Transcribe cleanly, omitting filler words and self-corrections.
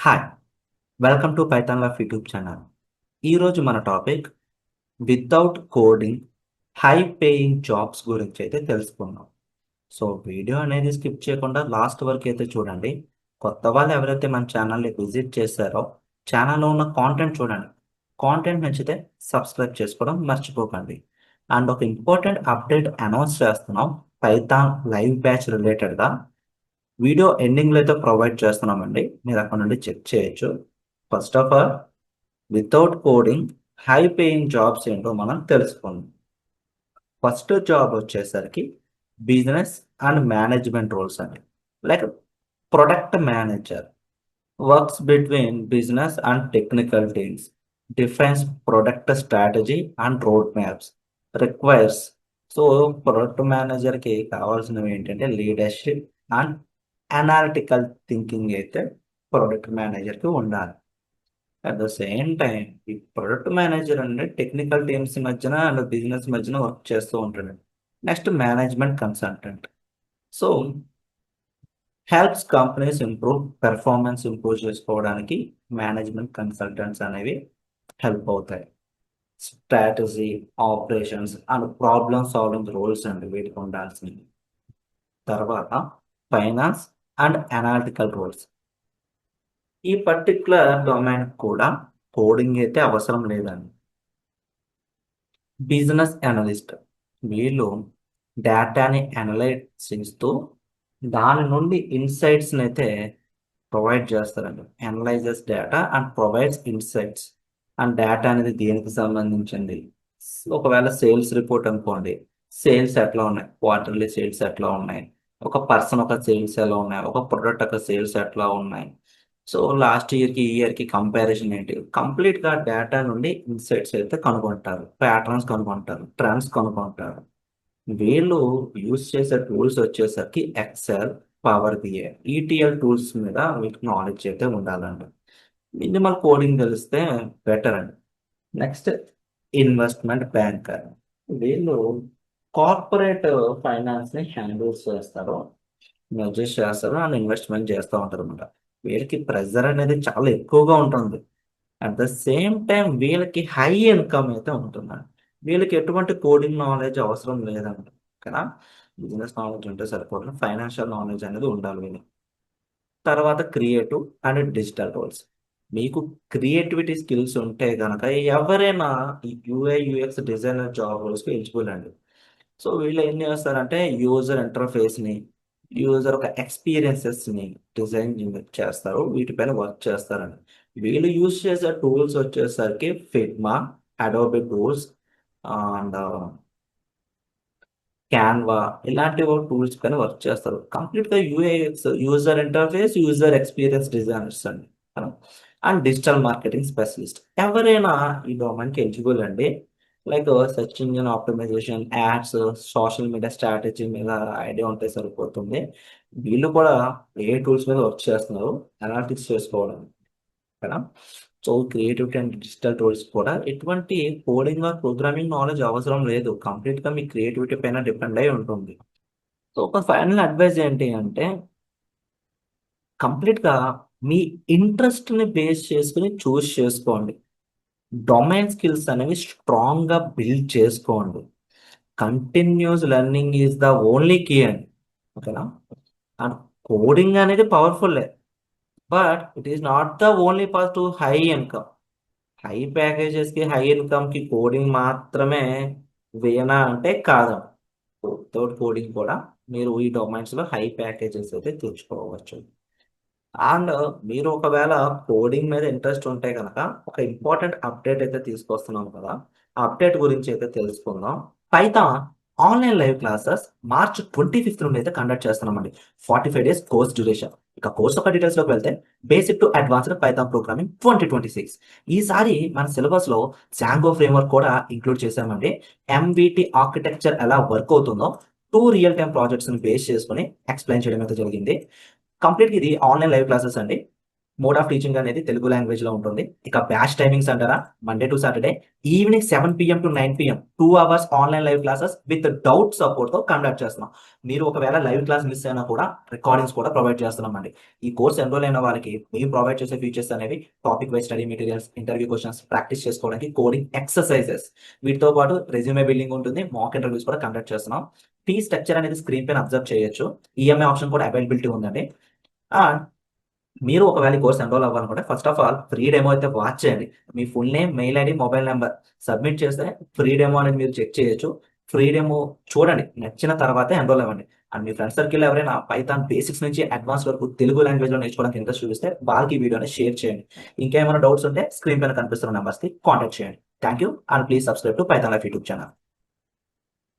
Hi! Welcome to Python life YouTube channel. ఈరోజు మన topic without coding high paying jobs గురించి అయితే తెలుసుకుందాం. సో, వీడియో అనేది స్కిప్ చేయకుండా లాస్ట్ వరకు అయితే చూడండి. కొత్త వాళ్ళు ఎవరైతే మన ఛానల్‌ని విజిట్ చేశారో ఛానల్‌లో ఉన్న కాంటెంట్ చూడండి. కాంటెంట్ నచ్చితే సబ్స్క్రైబ్ చేసుకోవడం మర్చిపోకండి. అండ్ ఒక ఇంపార్టెంట్ అప్డేట్ అనౌన్స్ చేస్తున్నాం. పైథాన్ లైవ్ బ్యాచ్ రిలేటెడ్‌గా. వీడియో ఎండింగ్‌లో అయితే ప్రొవైడ్ చేస్తున్నామండి. మీరు అక్కడ నుండి చెక్ చేయొచ్చు. First of all without coding high paying jobs ఏంటో మనం తెలుసుకుందాం. ఫస్ట్ జాబ్ వచ్చేసరికి బిజినెస్ అండ్ మేనేజ్మెంట్ రోల్స్ అండి. Like product manager works between business and technical teams, defines product strategy and road maps, requires. So product మేనేజర్కి కావాల్సినవి ఏంటంటే leadership and analytical thinking అయితే product మేనేజర్కి ఉండాలి. అట్ ద సేమ్ టైం ఈ product manager అంటే technical teams మధ్యన and business మధ్యన వర్క్ చేస్తూ ఉంటాడు. Next management consultant. So helps companies performance improve చేసుకోవడానికి మేనేజ్మెంట్ కన్సల్టెంట్స్ అనేవి హెల్ప్ అవుతాయి. Strategy, operations and problem solving roles అండి వీటికి ఉండాల్సినవి. తర్వాత ఫైనాన్స్ అండ్ అనాలిటికల్ రోల్స్. ఈ పర్టిక్యులర్ డొమైన్ కూడా కోడింగ్ అయితే అవసరం లేదండి. బిజినెస్ అనలిస్ట్ వీళ్ళు డేటాని అనలైజ్ చేస్తూ దాని నుండి ఇన్సైట్స్ని అయితే ప్రొవైడ్ చేస్తారండి. Analyses data and provides insights. And data అనేది దేనికి సంబంధించింది? ఒకవేళ సేల్స్ రిపోర్ట్ అనుకోండి, సేల్స్ ఎట్లా ఉన్నాయి, క్వార్టర్లీ సేల్స్ ఎట్లా ఉన్నాయి, ఒక పర్సన్ ఒక సేల్స్ ఎలా ఉన్నాయి, ఒక ప్రొడక్ట్ యొక్క సేల్స్ ఎట్లా ఉన్నాయి, సో లాస్ట్ ఇయర్కి ఈ ఇయర్కి కంపారిజన్ ఏంటి, కంప్లీట్గా డేటా నుండి ఇన్సైట్స్ అయితే కనుగొంటారు, ప్యాటర్న్స్ కనుగొంటారు, ట్రెండ్స్ కనుగొంటారు. వీళ్ళు యూజ్ చేసే టూల్స్ వచ్చేసరికి Excel, Power BI, ETL tools మీద వీటికి నాలెడ్జ్ అయితే ఉండాలండి. మినిమల్ కోడింగ్ తెలిస్తే బెటర్ అండి. Next investment banker. వీళ్ళు కార్పొరేట్ ఫైనాన్స్ని హ్యాండిల్స్ చేస్తారు, మెజర్స్ చేస్తారు అండ్ ఇన్వెస్ట్మెంట్ చేస్తూ ఉంటారు అనమాట. వీళ్ళకి ప్రెజర్ అనేది చాలా ఎక్కువగా ఉంటుంది. అట్ ద సేమ్ టైం వీళ్ళకి హై ఇన్కమ్ అయితే ఉంటుందండి. వీళ్ళకి ఎటువంటి కోడింగ్ నాలెడ్జ్ అవసరం లేదండి. ఓకేనా? బిజినెస్ నాలెడ్జ్ ఉంటే సరిపోతుంది. ఫైనాన్షియల్ నాలెడ్జ్ అనేది ఉండాలి వీళ్ళకి. తర్వాత క్రియేటివ్ అండ్ డిజిటల్ రోల్స్. మీకు క్రియేటివిటీ స్కిల్స్ ఉంటే గనక ఎవరైనా ఈ యూఐ, యూఎక్స్ డిజైనర్ జాబ్ రోల్స్‌కి ఎలిజిబుల్ అండి. సో వీళ్ళు ఏం చేస్తారంటే యూజర్ ఇంటర్ఫేస్‌ని, యూజర్ ఒక ఎక్స్‌పీరియన్సెస్‌ని డిజైన్ చేస్తారు. వీటిపైన వర్క్ చేస్తారండి. వీళ్ళు యూజ్ చేసే టూల్స్ వచ్చేసరికి Figma, Adobe tools and Canva ఇలాంటి టూల్స్ పైన వర్క్ చేస్తారు. కంప్లీట్‌గా UIX user interface, user experience designers అండి. And digital marketing specialist. ఎవరైనా ఈ డొమైన్‌కి ఎలిజిబుల్ అండి. Like search engine optimisation, ads, social media strategy మీద ఐడియా ఉంటే సరిపోతుంది. వీళ్ళు కూడా ఏ టూల్స్ మీద వర్క్ చేస్తున్నారు, అనాలిటిక్స్ చేసుకోవడం కదా! So, creativity and digital tools కూడా ఎటువంటి కోడింగ్ ఆర్ ప్రోగ్రామింగ్ నాలెడ్జ్ అవసరం లేదు. కంప్లీట్‌గా మీ క్రియేటివిటీ పైన డిపెండ్ అయ్యి ఉంటుంది. సో, ఒక ఫైనల్ అడ్వైస్ ఏంటి అంటే కంప్లీట్‌గా మీ ఇంట్రెస్ట్‌ని బేస్ చేసుకొని చూజ్ చేసుకోండి. డొమైన్ స్కిల్స్ అనేవి స్ట్రాంగ్‌గా బిల్డ్ చేసుకోండి. Continuous learning is the only key అండి. ఓకేనా? అండ్ కోడింగ్ అనేది పవర్‌ఫుల్లే. But it is not the only path to high income. High ప్యాకేజెస్‌కి, హై ఇన్‌కమ్‌కి కోడింగ్ మాత్రమే వేనా అంటే కాదండి. వితౌట్ కోడింగ్ కూడా మీరు ఈ డొమైన్స్‌లో హై ప్యాకేజెస్ అయితే తెచ్చుకోవచ్చు. అండ్ మీరు ఒకవేళ కోడింగ్ మీద ఇంట్రెస్ట్ ఉంటే గనక ఒక ఇంపార్టెంట్ అప్డేట్ అయితే తీసుకొస్తున్నాం కదా! ఆ అప్డేట్ గురించి అయితే తెలుసుకుందాం. Python online live classes March 25 నుండి అయితే కండక్ట్ చేస్తున్నామండి. 45 డేస్ కోర్స్ డ్యూరేషన్. ఇక కోర్స్ యొక్క డీటెయిల్స్‌లోకి వెళ్తే basic to advanced Python programming 2026. ఈసారి మన సిలబస్‌లో జాంగో ఫ్రేమ్‌వర్క్ కూడా ఇంక్లూడ్ చేశామండి. ఎంవిటీ ఆర్కిటెక్చర్ ఎలా వర్క్ అవుతుందో 2 రియల్ టైమ్ ప్రాజెక్ట్స్‌ని బేస్ చేసుకొని ఎక్స్‌ప్లెయిన్ చేయడం అయితే జరిగింది. కంప్లీట్‌గా ఇది ఆన్‌లైన్ లైవ్ క్లాసెస్ అండి. మోడ్ ఆఫ్ టీచింగ్ అనేది తెలుగు లాంగ్వేజ్ లో ఉంటుంది. ఇక బ్యాచ్ టైమింగ్స్ అంటారా, Monday to Saturday evening 7 PM to 9 PM 2 hours online live classes with doubt support తో కండక్ట్ చేస్తున్నాం. మీరు ఒకవేళ లైవ్ క్లాస్ మిస్ అయినా కూడా రికార్డింగ్స్ కూడా ప్రొవైడ్ చేస్తున్నామండి. ఈ కోర్స్ ఎన్రోల్ అయిన వాళ్ళకి మేము ప్రొవైడ్ చేసే ఫీచర్స్ అనేవి topic wise study materials, interview questions, practice చేసుకోవడానికి కోడింగ్ ఎక్సర్సైజెస్, వీటితో పాటు రెజ్యూమే బిల్డింగ్ ఉంటుంది, మాక్ ఇంటర్వ్యూస్ కూడా కండక్ట్ చేస్తున్నాం. ఫీ స్ట్రక్చర్ అనేది స్క్రీన్ పైన అబ్జర్వ్ చేయొచ్చు. ఈఎంఐ ఆప్షన్ కూడా అవైలబిలిటీ ఉందండి. అండ్ మీరు ఒకవేళ ఈ కోర్స్ ఎన్రోల్ అవ్వాలనుకుంటే first of all free demo అయితే వాచ్ చేయండి. మీ full name, mail ID, mobile number submit చేస్తే ఫ్రీ డెమో అనేది మీరు చెక్ చేయొచ్చు. ఫ్రీ డెమో చూడండి, నచ్చిన తర్వాతే ఎన్రోల్ అవ్వండి. అండ్ మీ ఫ్రెండ్ సర్కిల్ ఎవరైనా పైథాన్ బేసిక్స్ నుంచి అడ్వాన్స్ వరకు తెలుగు లాంగ్వేజ్ లో నేర్చుకోవడానికి ఇంట్రెస్ట్ చూపిస్తే వాళ్ళకి ఈ వీడియోని షేర్ చేయండి. ఇంకేమైనా డౌట్స్ ఉంటే స్క్రీన్ పైన కనిపిస్తున్న నెంబర్స్ కి కాంటాక్ట్ చేయండి. Thank you and please subscribe to Python life YouTube channel.